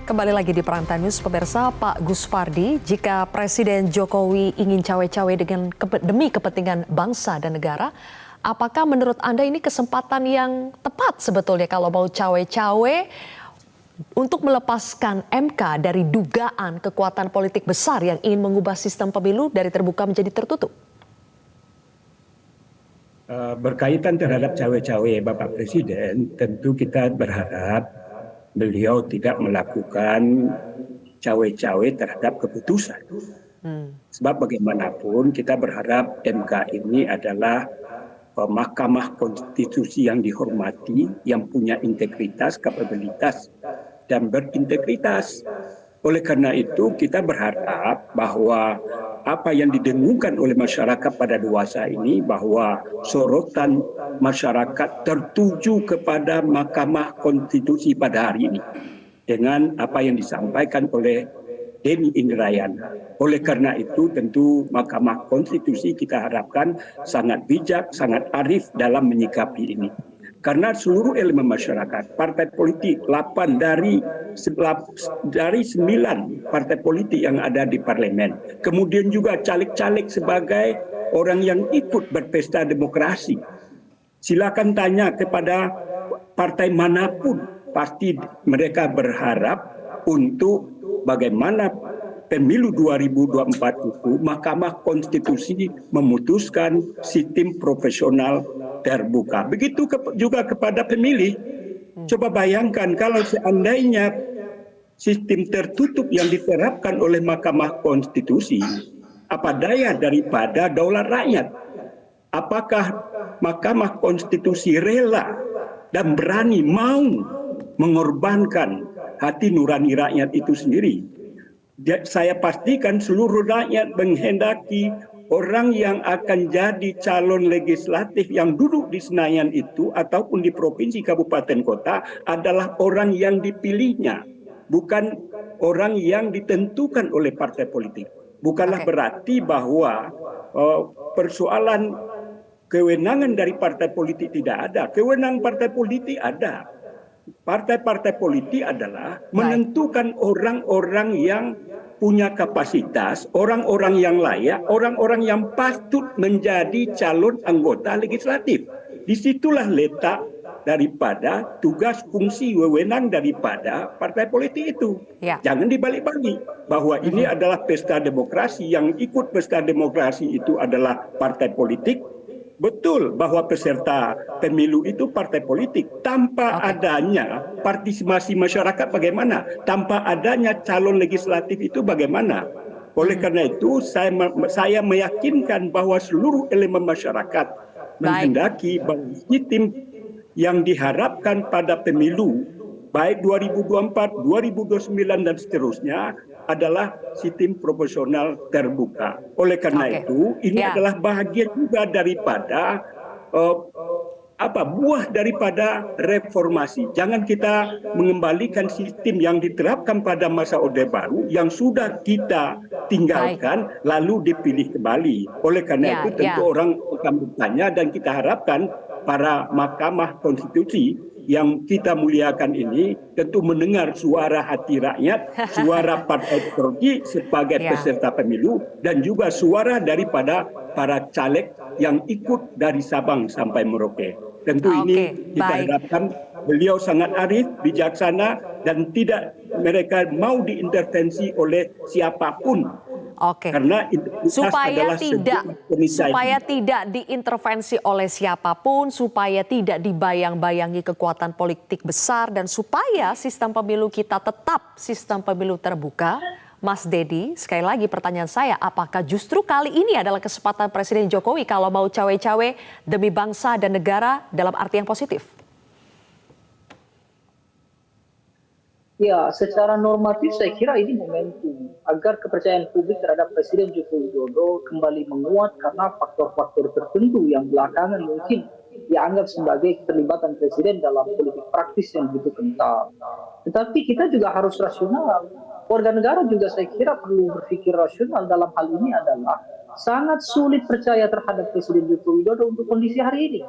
Kembali lagi di Prime News, pemirsa. Pak Gus Pardi, jika Presiden Jokowi ingin cawe-cawe demi kepentingan bangsa dan negara, apakah menurut Anda ini kesempatan yang tepat sebetulnya kalau mau cawe-cawe untuk melepaskan MK dari dugaan kekuatan politik besar yang ingin mengubah sistem pemilu dari terbuka menjadi tertutup? Berkaitan terhadap cawe-cawe Bapak Presiden, tentu kita berharap beliau tidak melakukan cawe-cawe terhadap keputusan. Sebab bagaimanapun kita berharap MK ini adalah Mahkamah Konstitusi yang dihormati, yang punya integritas, kapabilitas, dan berintegritas. Oleh karena itu kita berharap bahwa apa yang didengungkan oleh masyarakat pada dewasa ini, bahwa sorotan masyarakat tertuju kepada Mahkamah Konstitusi pada hari ini dengan apa yang disampaikan oleh Denny Indrayana. Oleh karena itu tentu Mahkamah Konstitusi kita harapkan sangat bijak, sangat arif dalam menyikapi ini. Karena seluruh elemen masyarakat, partai politik, 8 dari 9 partai politik yang ada di parlemen. Kemudian juga caleg-caleg sebagai orang yang ikut berpesta demokrasi. Silakan tanya kepada partai manapun, pasti mereka berharap untuk bagaimana pemilu 2024 itu Mahkamah Konstitusi memutuskan sistem profesional terbuka. Begitu juga kepada pemilih. Coba bayangkan kalau seandainya sistem tertutup yang diterapkan oleh Mahkamah Konstitusi, apa daya daripada daulat rakyat? Apakah Mahkamah Konstitusi rela dan berani mau mengorbankan hati nurani rakyat itu sendiri? Saya pastikan seluruh rakyat menghendaki orang yang akan jadi calon legislatif yang duduk di Senayan itu ataupun di provinsi, kabupaten, kota adalah orang yang dipilihnya, bukan orang yang ditentukan oleh partai politik. Bukanlah berarti bahwa persoalan kewenangan dari partai politik tidak ada. Kewenangan partai politik ada. Partai-partai politik adalah menentukan orang-orang yang punya kapasitas, orang-orang yang layak, orang-orang yang patut menjadi calon anggota legislatif. Disitulah letak daripada tugas fungsi wewenang daripada partai politik itu. Jangan dibalik-balik bahwa ini adalah pesta demokrasi, yang ikut pesta demokrasi itu adalah partai politik. Betul bahwa peserta pemilu itu partai politik. Tanpa adanya partisipasi masyarakat bagaimana? Tanpa adanya calon legislatif itu bagaimana? Oleh karena itu saya meyakinkan bahwa seluruh elemen masyarakat menghendaki bahwa sistem yang diharapkan pada pemilu baik 2024, 2029 dan seterusnya adalah sistem proporsional terbuka. Oleh karena itu, ini adalah bahagian juga daripada buah daripada reformasi. Jangan kita mengembalikan sistem yang diterapkan pada masa Orde Baru yang sudah kita tinggalkan lalu dipilih kembali. Oleh karena itu tentu orang akan bertanya, dan kita harapkan para Mahkamah Konstitusi yang kita muliakan ini tentu mendengar suara hati rakyat, suara partai politik sebagai peserta pemilu, dan juga suara daripada para caleg yang ikut dari Sabang sampai Merauke. Tentu ini kita harapkan beliau sangat arif, bijaksana, dan tidak mereka mau diintervensi oleh siapapun. Karena supaya tidak diintervensi oleh siapapun, supaya tidak dibayang-bayangi kekuatan politik besar, dan supaya sistem pemilu kita tetap sistem pemilu terbuka. Mas Dedi, sekali lagi pertanyaan saya, apakah justru kali ini adalah kesempatan Presiden Jokowi kalau mau cawe-cawe demi bangsa dan negara dalam arti yang positif? Ya, secara normatif saya kira ini momentum agar kepercayaan publik terhadap Presiden Joko Widodo kembali menguat karena faktor-faktor tertentu yang belakangan mungkin dianggap sebagai keterlibatan Presiden dalam politik praktis yang begitu kental. Tetapi kita juga harus rasional. Warga negara juga saya kira perlu berpikir rasional dalam hal ini adalah sangat sulit percaya terhadap Presiden Joko Widodo untuk kondisi hari ini.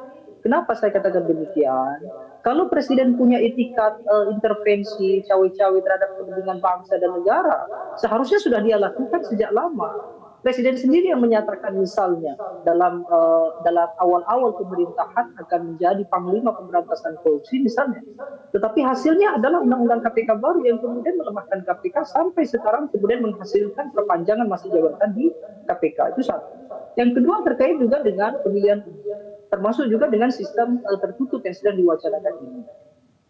Kenapa saya katakan demikian? Kalau Presiden punya etikat intervensi cawe-cawe terhadap kepentingan bangsa dan negara, seharusnya sudah dia lakukan sejak lama. Presiden sendiri yang menyatakan misalnya dalam awal-awal pemerintahan akan menjadi panglima pemberantasan korupsi misalnya. Tetapi hasilnya adalah undang-undang KPK baru yang kemudian melemahkan KPK sampai sekarang kemudian menghasilkan perpanjangan masa jabatan di KPK. Itu satu. Yang kedua terkait juga dengan pemilihan, termasuk juga dengan sistem tertutup yang sedang diwacanakan ini.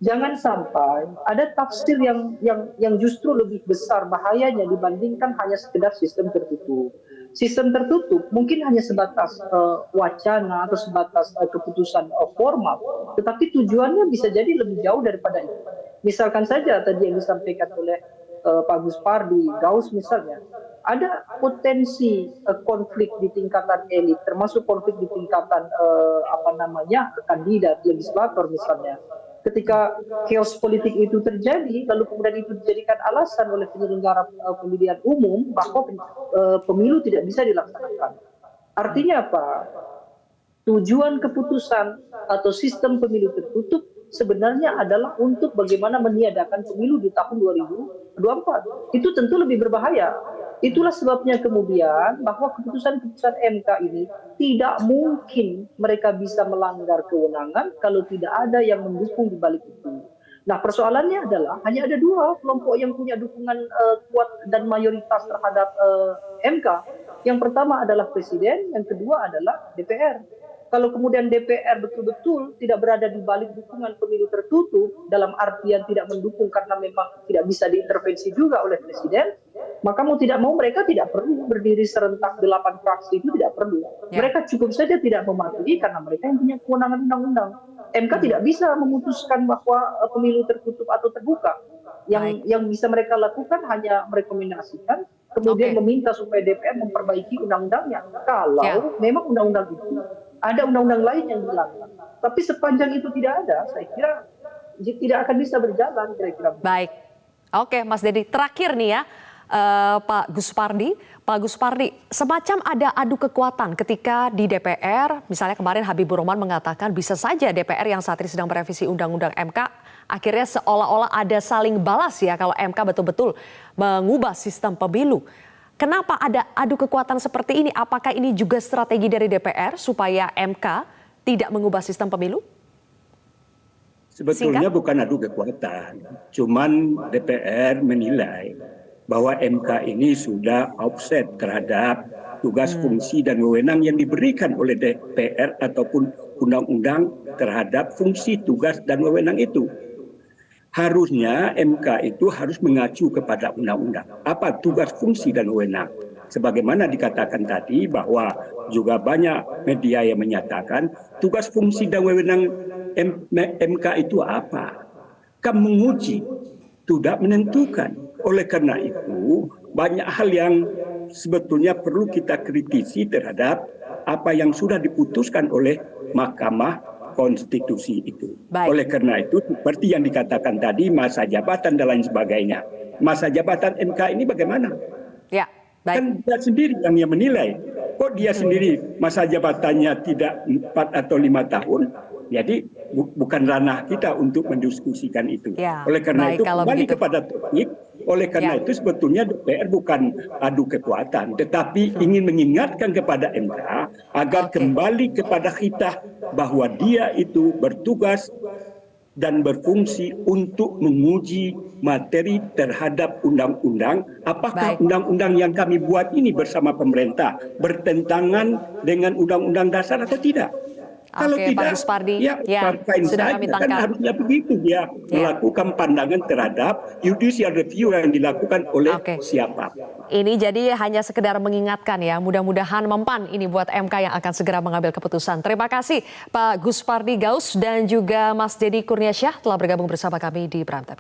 Jangan sampai ada tafsir yang justru lebih besar bahayanya dibandingkan hanya sekedar sistem tertutup. Sistem tertutup mungkin hanya sebatas wacana atau sebatas keputusan formal, tetapi tujuannya bisa jadi lebih jauh daripada itu. Misalkan saja tadi yang disampaikan oleh Pak Gus Pardi, Gaus misalnya, ada potensi konflik di tingkatan elit, termasuk konflik di tingkatan kandidat legislator misalnya. Ketika chaos politik itu terjadi, lalu kemudian itu dijadikan alasan oleh penyelenggara pemilihan umum bahwa pemilu tidak bisa dilaksanakan. Artinya apa? Tujuan keputusan atau sistem pemilu tertutup sebenarnya adalah untuk bagaimana meniadakan pemilu di tahun 2024. Itu tentu lebih berbahaya. Itulah sebabnya kemudian bahwa keputusan-keputusan MK ini tidak mungkin mereka bisa melanggar kewenangan kalau tidak ada yang mendukung di balik itu. Nah, persoalannya adalah hanya ada dua kelompok yang punya dukungan kuat dan mayoritas terhadap MK. Yang pertama adalah Presiden, yang kedua adalah DPR. Kalau kemudian DPR betul-betul tidak berada di balik dukungan pemilu tertutup, dalam artian tidak mendukung karena memang tidak bisa diintervensi juga oleh Presiden, maka mau tidak mau mereka tidak perlu berdiri serentak 8 fraksi, itu tidak perlu. Mereka cukup saja tidak mematuhi karena mereka yang punya kewenangan undang-undang. MK tidak bisa memutuskan bahwa pemilu tertutup atau terbuka. Yang bisa mereka lakukan hanya merekomendasikan, kemudian meminta supaya DPR memperbaiki undang-undangnya. Kalau memang undang-undang itu ada undang-undang lain yang dilanggar. Tapi sepanjang itu tidak ada, saya kira tidak akan bisa berjalan kira-kira. Baik. Oke, Mas Dedi, terakhir nih ya. Pak Gus Pardi, semacam ada adu kekuatan ketika di DPR, misalnya kemarin Habibur Rahman mengatakan bisa saja DPR yang saat ini sedang merevisi Undang-Undang MK, akhirnya seolah-olah ada saling balas ya kalau MK betul-betul mengubah sistem pemilu. Kenapa ada adu kekuatan seperti ini? Apakah ini juga strategi dari DPR supaya MK tidak mengubah sistem pemilu? Sebetulnya bukan adu kekuatan, cuman DPR menilai bahwa MK ini sudah offset terhadap tugas, fungsi, dan wewenang yang diberikan oleh DPR ataupun undang-undang terhadap fungsi, tugas, dan wewenang itu. Harusnya MK itu harus mengacu kepada undang-undang. Apa tugas, fungsi, dan wewenang. Sebagaimana dikatakan tadi bahwa juga banyak media yang menyatakan tugas, fungsi, dan wewenang MK itu apa? Kan menguji, tidak menentukan. Oleh karena itu, banyak hal yang sebetulnya perlu kita kritisi terhadap apa yang sudah diputuskan oleh Mahkamah Konstitusi itu. Baik. Oleh karena itu, seperti yang dikatakan tadi, masa jabatan dan lain sebagainya. Masa jabatan MK ini bagaimana? Ya, baik. Kan dia sendiri yang menilai. Kok dia sendiri masa jabatannya tidak 4 atau 5 tahun? Jadi bukan ranah kita untuk mendiskusikan itu. Ya, oleh karena baik, itu kembali begitu kepada topik. Oleh karena itu sebetulnya DPR bukan adu kekuatan, tetapi ingin mengingatkan kepada MK agar kembali kepada khitah bahwa dia itu bertugas dan berfungsi untuk menguji materi terhadap undang-undang. Apakah undang-undang yang kami buat ini bersama pemerintah bertentangan dengan undang-undang dasar atau tidak? Kalau tidak, Pak Gus Pardi, ya sudah kami tangkap. Kan harusnya begitu dia melakukan pandangan terhadap judicial review yang dilakukan oleh siapa. Ini jadi hanya sekedar mengingatkan ya, mudah-mudahan mempan ini buat MK yang akan segera mengambil keputusan. Terima kasih Pak Gus Pardi Gaus dan juga Mas Dedi Kurniasyah telah bergabung bersama kami di Prime Time.